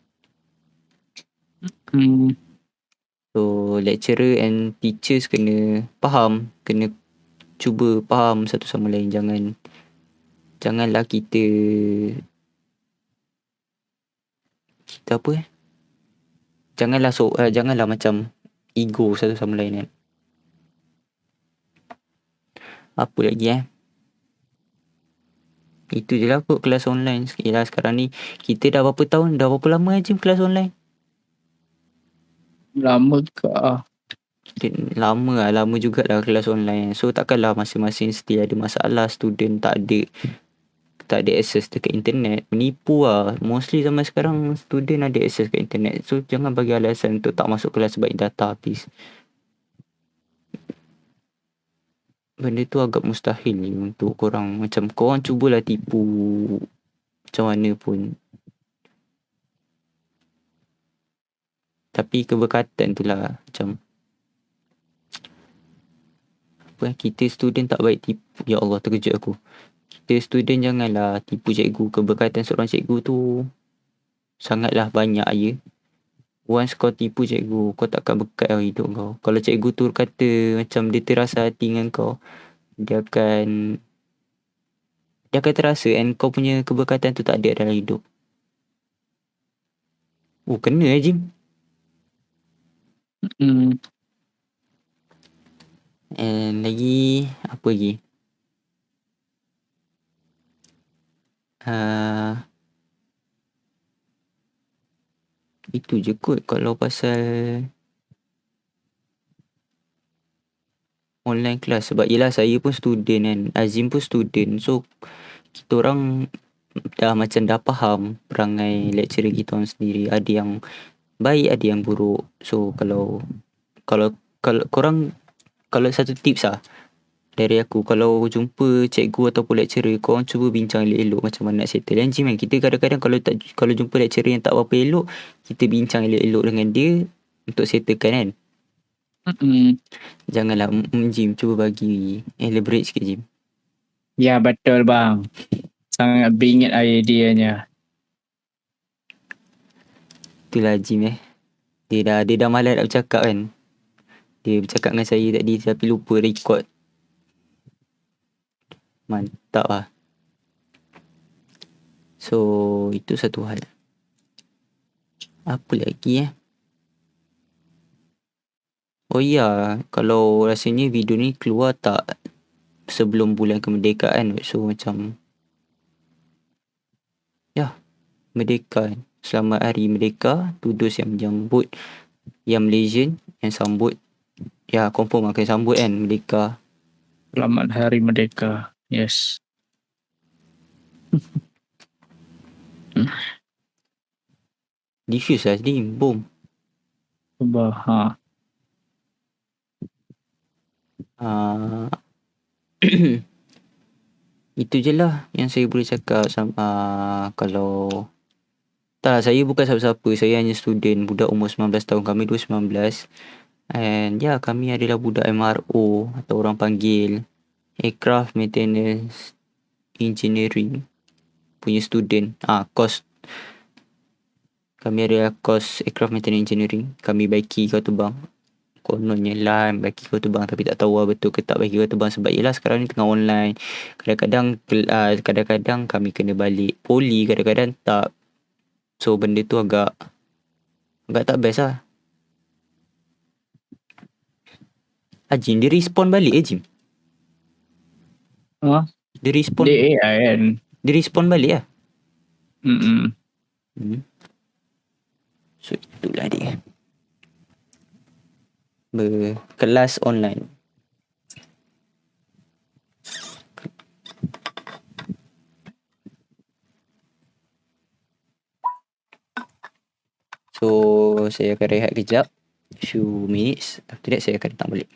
S1: So lecturer and teachers kena faham, kena cuba faham satu sama lain. Janganlah kita apa janganlah macam ego satu sama lain kan. Apa lagi itu je lah kot kelas online. Yelah, sekarang ni kita dah berapa lama je kelas online?
S2: Lama ke
S1: lama jugalah kelas online. So takkanlah masing-masing still ada masalah, student tak ada access dekat internet. Menipu lah. Mostly zaman sekarang student ada access ke internet. So jangan bagi alasan untuk tak masuk kelas sebab data habis. Benda tu agak mustahil untuk korang. Macam korang cubalah tipu macam mana pun. Tapi keberkatan tu lah macam kita student tak baik tipu. Ya Allah, terkejut aku. Kita student janganlah tipu cikgu. Keberkatan seorang cikgu tu sangatlah banyak ya. Once kau tipu cikgu, kau takkan berkat hidup kau. Kalau cikgu tu kata macam dia terasa hati dengan kau, dia akan terasa, and kau punya keberkatan tu tak ada dalam hidup. Kena Jim.
S2: Hmm.
S1: And lagi apa lagi? Itu je kot kalau pasal online class. Sebab yelah saya pun student kan, Azim pun student. So kita orang dah macam dah faham perangai lecturer kita orang sendiri. Ada yang baik, ada yang buruk. So kalau korang, kalau satu tips lah dari aku, kalau jumpa cikgu ataupun lecturer, korang cuba bincang elok-elok macam mana nak settle. Yang Jim kan, kita kadang-kadang kalau jumpa lecturer yang tak berapa elok, kita bincang elok-elok dengan dia untuk settlekan kan. Janganlah Jim, cuba bagi elaborate sikit Jim.
S2: Ya betul bang. Sangat bingit ideanya.
S1: Itulah Jim Dia dah malas nak bercakap kan. Dia bercakap dengan saya tadi tapi lupa record. Mantap lah. So itu satu hal. Apa lagi Oh ya, kalau rasanya video ni keluar tak sebelum bulan kemerdekaan. So macam Merdeka kan. Selamat Hari Merdeka. Tudus yang menyambut, yang Malaysian yang sambut. Ya confirm akan sambut kan Merdeka.
S2: Selamat Hari Merdeka. Yes.
S1: Diffuse lah tadi. Boom.
S2: Cuba.
S1: Itu je lah yang saya boleh cakap. Kalau tak, saya bukan siapa-siapa. Saya hanya student, budak umur 19 tahun. Kami 19. And ya, kami adalah budak MRO atau orang panggil Aircraft Maintenance Engineering punya student. Course. Kami adalah course Aircraft Maintenance Engineering. Kami baiki kau terbang. Kononnya lah bagi kau terbang, tapi tak tahu lah betul ke tak bagi kau terbang. Sebab yelah sekarang ni tengah online. Kadang-kadang kami kena balik poli, kadang-kadang tak. So benda tu agak tak best lah. Jim dia respond balik Jim. Dia respond.
S2: Dia AI kan.
S1: Dia respond balik lah. So itulah dia. Berkelas online. So saya akan rehat kejap, few minutes. After that saya akan datang balik.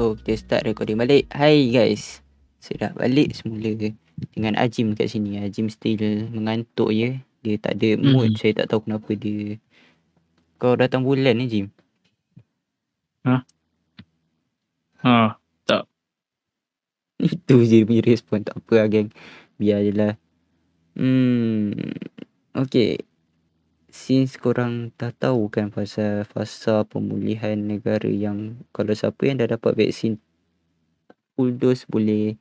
S1: So kita start recording balik. Hai guys, saya dah balik semula dengan Ajim kat sini. Ajim still mengantuk je. Dia tak ada mood. Saya tak tahu kenapa dia. Kau datang bulan ni Jim?
S2: Tak.
S1: Itu je dia punya respon. Tak apa lah geng, biar je lah. Okay, since korang dah tahu kan pasal fasa pemulihan negara yang kalau siapa yang dah dapat vaksin full dose boleh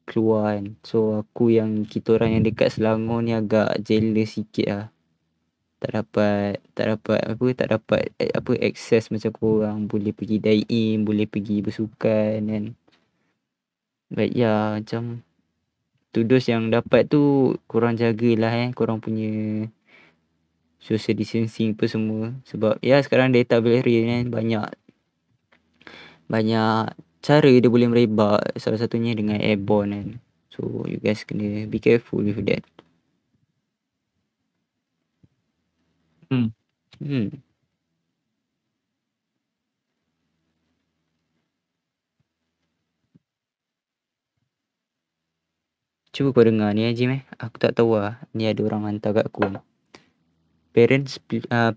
S1: keluar kan. So aku yang kita orang yang dekat Selangor ni agak jealous sikit lah. Tak dapat akses macam korang boleh pergi dine in, boleh pergi bersukan kan. But ya, macam tu dose yang dapat tu korang jagalah korang punya social distancing apa semua. Sebab ya sekarang data variant kan banyak cara dia boleh merebak. Salah satunya dengan airborne kan. So you guys kena be careful with that. Cuba kau dengar ni Jim Aku tak tahu lah. Ni ada orang hantar kat aku. Parents,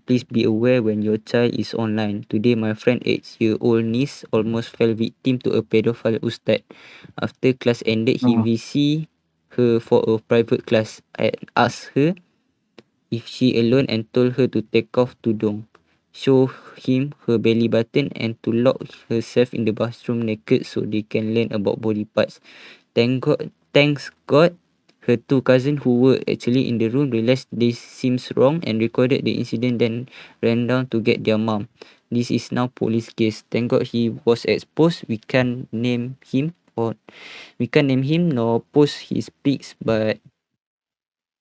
S1: please be aware when your child is online. Today, my friend 8-year-old niece almost fell victim to a pedophile ustad. After class ended, he VC her for a private class. I asked her if she alone and told her to take off tudung, show him her belly button and to lock herself in the bathroom naked so they can learn about body parts. Thanks God, her two cousins who were actually in the room realised this seems wrong and recorded the incident, then ran down to get their mom. This is now police case. Thank God he was exposed. We can't name him nor post his pics, but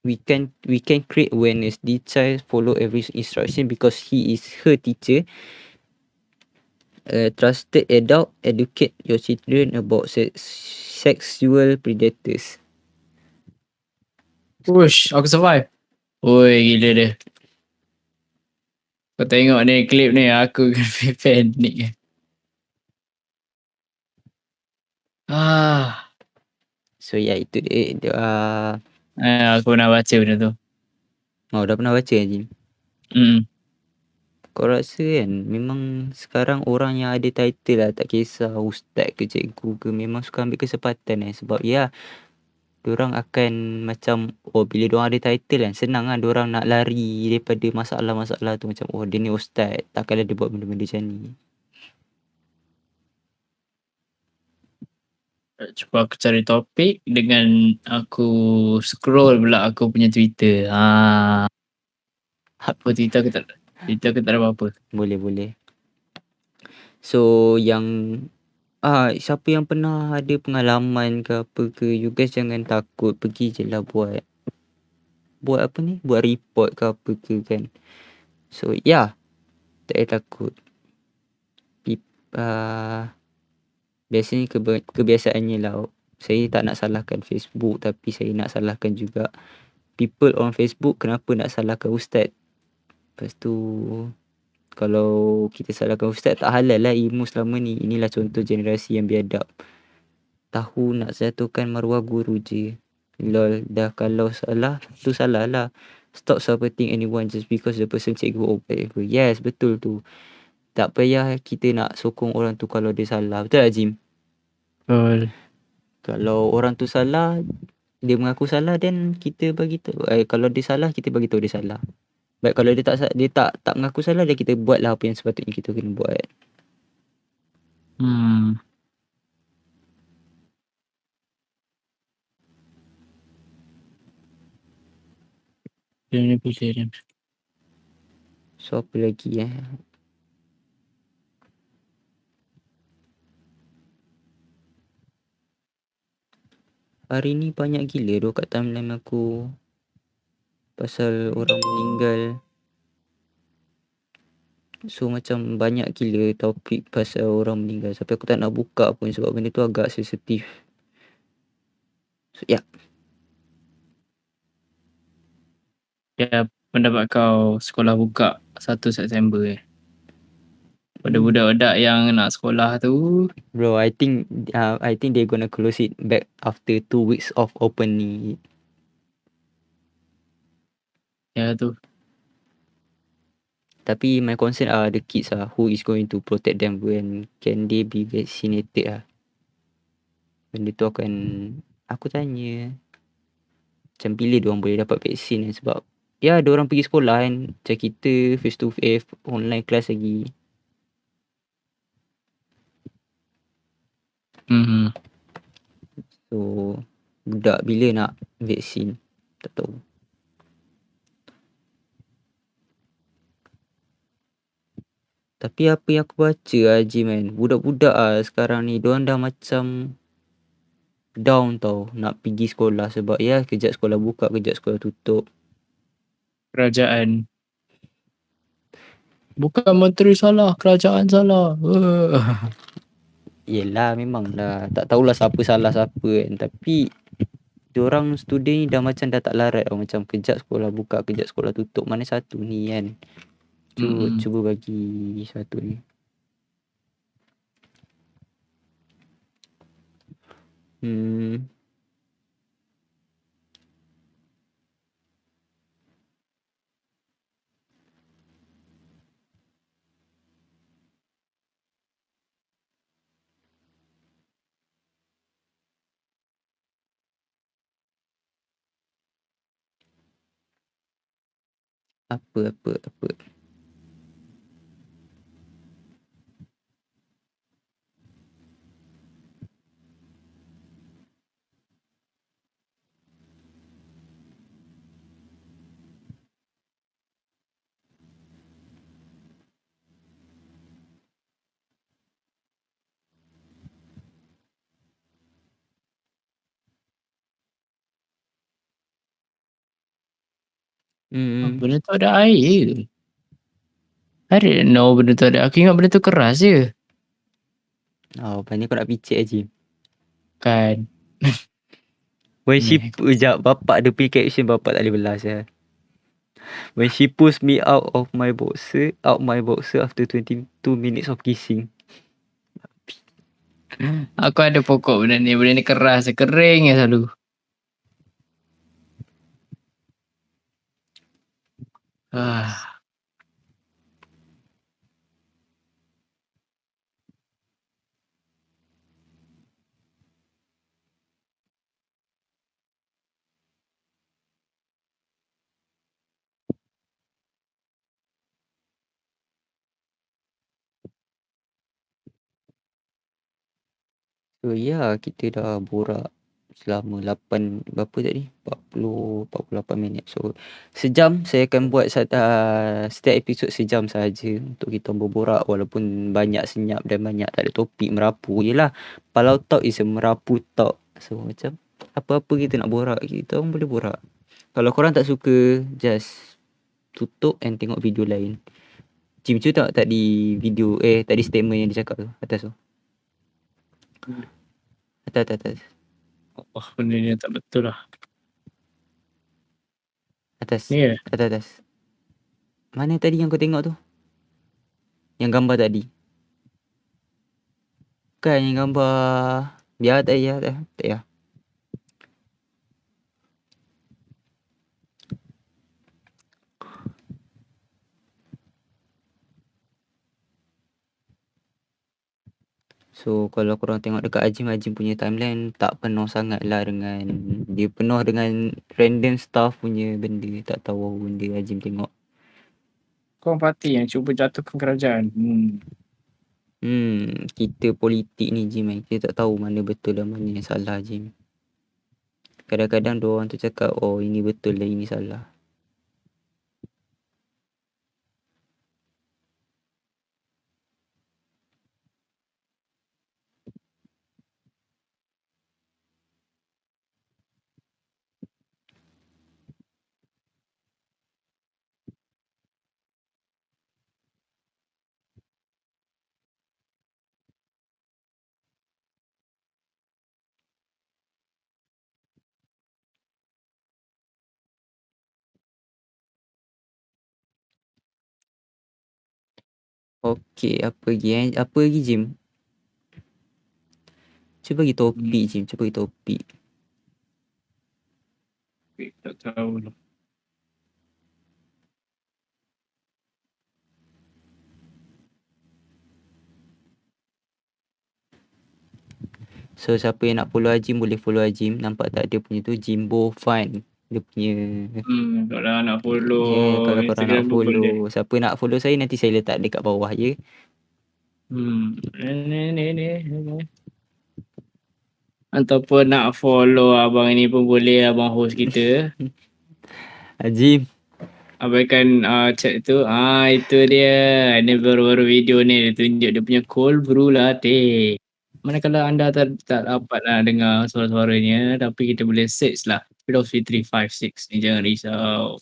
S1: we can create awareness. The child follow every instruction because he is her teacher. A trusted adult, educate your children about sexual predators.
S2: Ush, aku survive. Oi, gila dia. Kau tengok ni klip ni, aku kan panik.
S1: So itu dia.
S2: Aku pernah baca benda tu.
S1: Oh, dah pernah baca Jim? Kau rasa kan memang sekarang orang yang ada title lah, tak kisah ustaz ke cikgu ke, memang suka ambil kesempatan sebab ya diorang akan macam bila diorang ada title kan senang kan diorang nak lari daripada masalah-masalah tu. Macam dia ni ustaz, takkanlah dia buat benda-benda macam ni.
S2: Cuba aku cari topik dengan aku scroll pula aku punya Twitter. Apa Twitter aku tak ada apa-apa.
S1: Boleh. So yang siapa yang pernah ada pengalaman ke apa ke, you guys jangan takut, pergi je lah buat apa ni, buat report ke apa ke kan. So tak payah takut. Biasanya kebiasaannya lah, saya tak nak salahkan Facebook, tapi saya nak salahkan juga people on Facebook. Kenapa nak salahkan ustaz? Lepas tu kalau kita salahkan ustaz, tak halal lah ilmu selama ni. Inilah contoh generasi yang biadab, tahu nak jatuhkan maruah guru je. Lol, dah kalau salah tu salah lah. Stop supporting anyone just because the person cikgu or whatever. Yes, betul tu. Tak payah kita nak sokong orang tu kalau dia salah. Betul tak Jim?
S2: Betul.
S1: Kalau orang tu salah, dia mengaku salah, dan kita bagi tahu. Kalau dia salah, kita bagi tahu dia salah. Baik, kalau dia tak mengaku salah, dan kita buatlah apa yang sepatutnya kita kena buat. So apa lagi hari ni banyak gila doh kat timeline aku pasal orang meninggal. So macam banyak gila topik pasal orang meninggal, sampai aku tak nak buka pun sebab benda tu agak sensitif. So
S2: pendapat kau sekolah buka 1 September Pada budak-budak yang nak sekolah tu.
S1: Bro, I think they're gonna close it back after 2 weeks of opening.
S2: Ya tu.
S1: Tapi my concern are the kids who is going to protect them when can they be vaccinated benda tu akan aku tanya macam bila diorang boleh dapat vaksin sebab ya diorang pergi sekolah kan macam kita face to face online class lagi. So budak bila nak vaksin tak tahu. Tapi apa yang aku baca Haji man, budak-budak sekarang ni diorang dah macam down tau nak pergi sekolah sebab ya kejap sekolah buka kejap sekolah tutup.
S2: Kerajaan. Bukan menteri salah, kerajaan salah.
S1: Yelah memang dah tak tahulah siapa salah siapa kan, tapi diorang student ni dah macam dah tak larat tau, macam kejap sekolah buka kejap sekolah tutup, mana satu ni kan. Cuba bagi satu ni. Apa
S2: Benda tu ada air. I didn't know benda tu ada. Aku ingat benda tu keras je.
S1: Banyak kau nak picit Haji.
S2: Kan.
S1: When she sekejap bapak dia punya caption bapak tak boleh belas ya. When she pushed me out my boxer after 22 minutes of kissing.
S2: Aku ada pokok benda ni. Benda ni keras. Kering je selalu.
S1: So kita dah borak selama 8 berapa tadi 48 minit. So sejam saya akan buat setiap episod sejam saja untuk kita berborak walaupun banyak senyap dan banyak tak ada topik, merapu jelah. Palau Talk is a merapu talk. So macam apa-apa kita nak borak kita orang boleh borak. Kalau korang tak suka just tutup and tengok video lain. Jim tak tadi video tadi statement yang dia cakap tu atas tu. Atas.
S2: Benda ni tak betul lah.
S1: Atas.
S2: Ni ke?
S1: Atas. Mana tadi yang kau tengok tu? Yang gambar tadi. Bukan yang gambar. Biar tak payah. So kalau korang tengok dekat Ajim punya timeline tak penuh sangat lah dengan dia penuh dengan random stuff punya benda. Tak tahu apa benda Ajim tengok.
S2: Kau parti yang cuba jatuhkan kerajaan.
S1: Kita politik ni Jim kita tak tahu mana betul dan mana yang salah Jim. Kadang-kadang diorang tu cakap ini betul dan ini salah. Okey, apa lagi Apa lagi Jim? Cuba bagi topik Jim, cuba bagi topik.
S2: Tak tahu lah.
S1: So siapa yang nak follow Ajim boleh follow Ajim. Nampak tak dia punya tu Jimbo Fun. Dia punya
S2: Kalau nak follow
S1: kalau korang
S2: Instagram
S1: nak
S2: pun boleh.
S1: follow. Siapa nak follow saya nanti saya letak dekat bawah ya.
S2: Ni. Ataupun nak follow abang ini pun boleh, abang host kita.
S1: Ajim.
S2: Abaikan chat tu. Itu dia. Ini baru-baru video ni dia tunjuk dia punya cold brew latte. Manakala anda tak dapat lah dengar suara-suaranya, tapi kita boleh search lah. Philosophy 356 ni, jangan risau.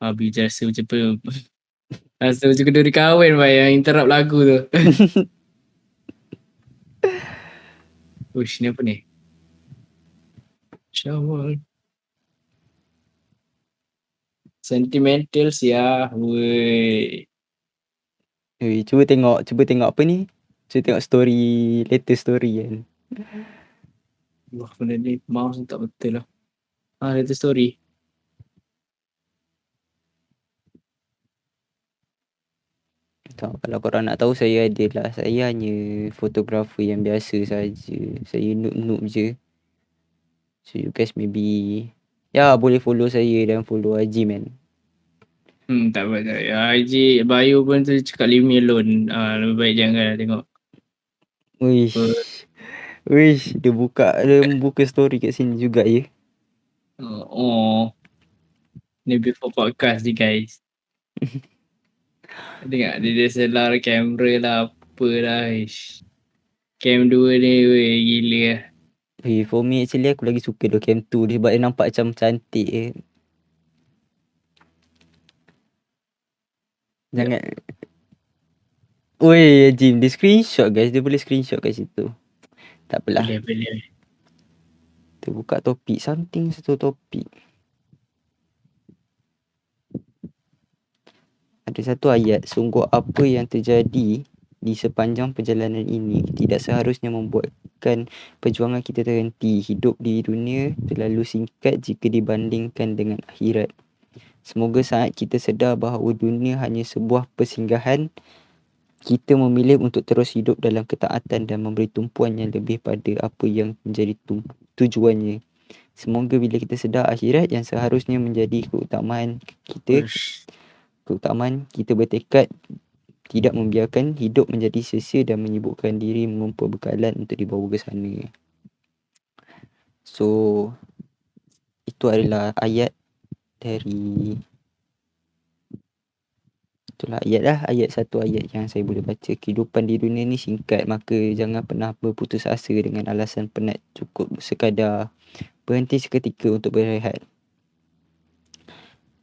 S2: Habis rasa macam rasa macam keduri kahwin yang interrupt lagu tu. Uish, ni apa ni? Syawal. Sentimental sia. Woi.
S1: Cuba tengok apa ni? Cuba tengok story, latest story kan.
S2: Wah, benda ni mouse tak betul lah. Latest story.
S1: Kalau korang nak tahu saya hanya fotografer yang biasa saja. Saya noob je. So you guys maybe boleh follow saya dan follow Ajim kan.
S2: Tak apa. IG bio pun tu cakap leave me alone. Lebih baik jangan lah tengok.
S1: Wish, dia buka story kat sini juga ya.
S2: Ni before podcast ni guys. Tengok dia selar kamera lah, apa lah. Cam 2 ni weh, gila lah.
S1: For me actually aku lagi suka cam 2 dia sebab dia nampak macam cantik. Jangan. Jim, dia screenshot guys. Dia boleh screenshot kat situ. Tak apalah.
S2: Boleh.
S1: Kita buka topik. Satu topik. Ada satu ayat. Sungguh apa yang terjadi di sepanjang perjalanan ini tidak seharusnya membuatkan perjuangan kita terhenti. Hidup di dunia terlalu singkat jika dibandingkan dengan akhirat. Semoga saat kita sedar bahawa dunia hanya sebuah persinggahan, kita memilih untuk terus hidup dalam ketaatan dan memberi tumpuan yang lebih pada apa yang menjadi tujuannya. Semoga bila kita sedar akhirat yang seharusnya menjadi keutamaan kita bertekad tidak membiarkan hidup menjadi sia-sia dan menyibukkan diri mengumpul bekalan untuk dibawa ke sana. So, itu adalah ayat dari satu ayat yang saya boleh baca. Kehidupan di dunia ni singkat, maka jangan pernah berputus asa dengan alasan penat. Cukup sekadar berhenti seketika untuk berehat.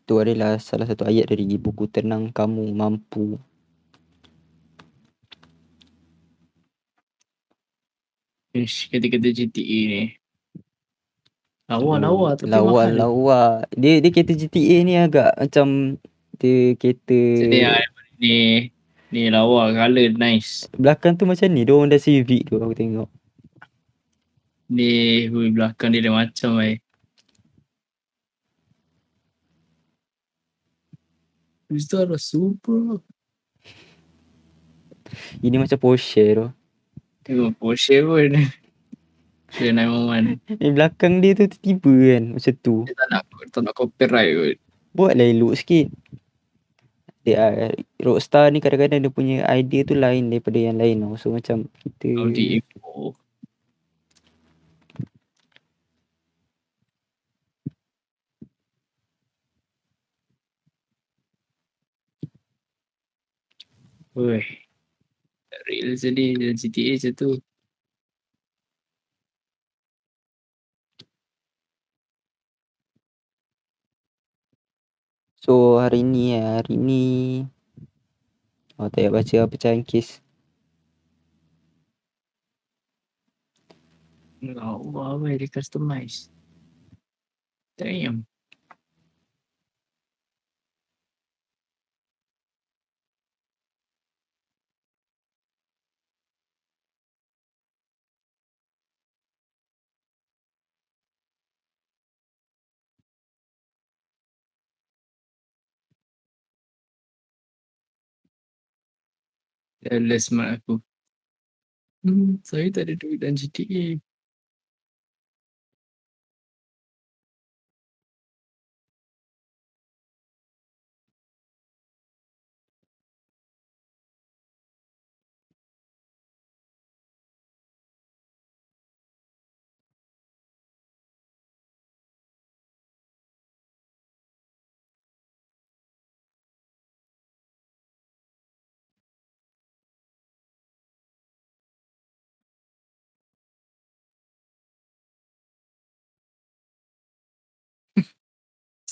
S1: Itu adalah salah satu ayat dari buku Tenang Kamu Mampu.
S2: Kata-kata GTA ni. Lawa tapi mahal.
S1: Lawa. Dia kereta GTA ni agak macam dia kereta
S2: ni lawa, color nice.
S1: belakang tu macam ni, dia Honda Civic tu aku tengok.
S2: Ni belakang dia macam Itu ada super.
S1: Ini macam Porsche tu.
S2: Tengok Porsche pun. Porsche 911.
S1: Ni belakang dia tu tiba kan macam tu.
S2: Dia tak nak copyright kot.
S1: Buatlah elok sikit. Dia Rockstar ni kadang-kadang dia punya idea tu lain daripada yang lain tau. So macam kita
S2: Audi A4. Woi. Real sedih dan GTA macam tu.
S1: So hari ni tak payah baca pecahan kes.
S2: Allah, dia customize. Damn. Jealous mak aku. Saya tak ada duit dalam GTA.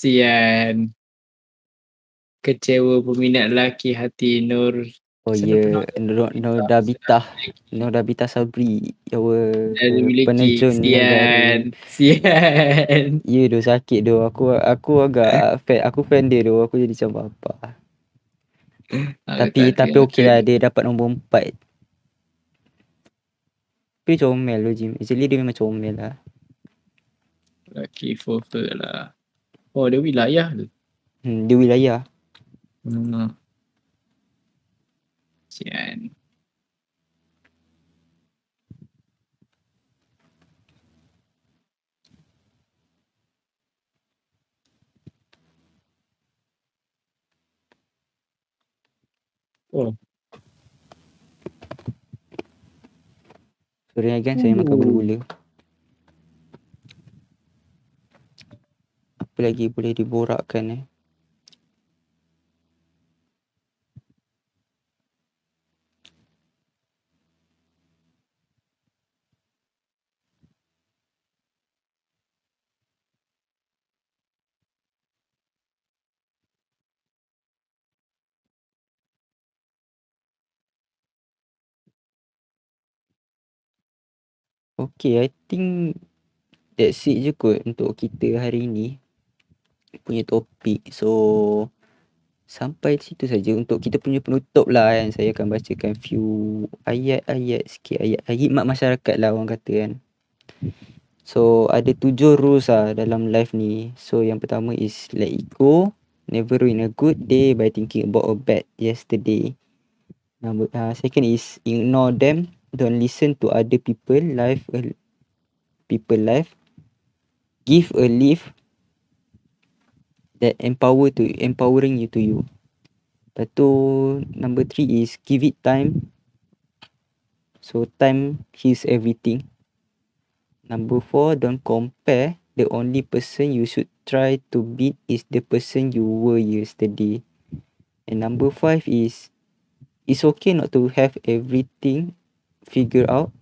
S2: Sian. Kecewa peminat lelaki hati Nur.
S1: Oh
S2: Sana
S1: ya,
S2: penonton
S1: Nordabitah. Nordabitah Sabri. Yawa
S2: dah memiliki.
S1: penerjun negara.
S2: Sian.
S1: Ya doh sakit doh. Aku agak fan dia doh. Aku jadi macam apa. Tapi okey lah dia dapat nombor 4. Tapi comel loh Jim. Actually dia memang comel lah.
S2: Lelaki fofa lah. Oh, dia wilayah tu.
S1: Dia wilayah.
S2: Sian. Oh.
S1: Sorry again saya makan gula-gula. Apa lagi boleh diborakkan Okay, I think that's it je kot untuk kita hari ni punya topik. So sampai situ saja untuk kita punya penutup lah kan. Saya akan bacakan few ayat-ayat sikit, ayat hikmat masyarakat lah orang kata kan. So ada 7 rules lah dalam life ni. So yang pertama is let it go. Never ruin a good day by thinking about a bad yesterday. Second is ignore them. Don't listen to other people life. Give a life that empowering you to you. Lepas tu number 3 is give it time. So time heals everything. Number 4, don't compare. The only person you should try to beat is the person you were yesterday. And number 5 is it's okay not to have everything figured out.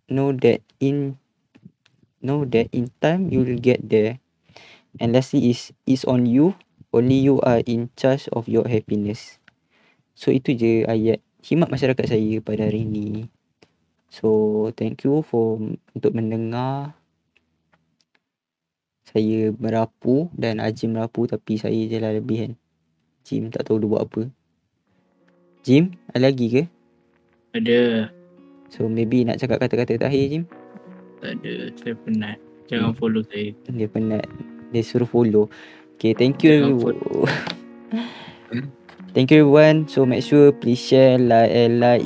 S1: Know that in time you will get there. And lastly is it's on you. Only you are in charge of your happiness. So itu je ayat hikmat masyarakat saya pada hari ni. So thank you untuk mendengar. Saya merapu dan Ajim merapu tapi saya je lah lebih kan. Jim tak tahu dia buat apa. Jim, ada lagi ke?
S2: Ada.
S1: So maybe nak cakap kata-kata terakhir Jim?
S2: Tak ada, saya penat. Jangan follow saya.
S1: Dia penat. Dia suruh follow. Okay, thank you. Thank you everyone. So make sure please share, like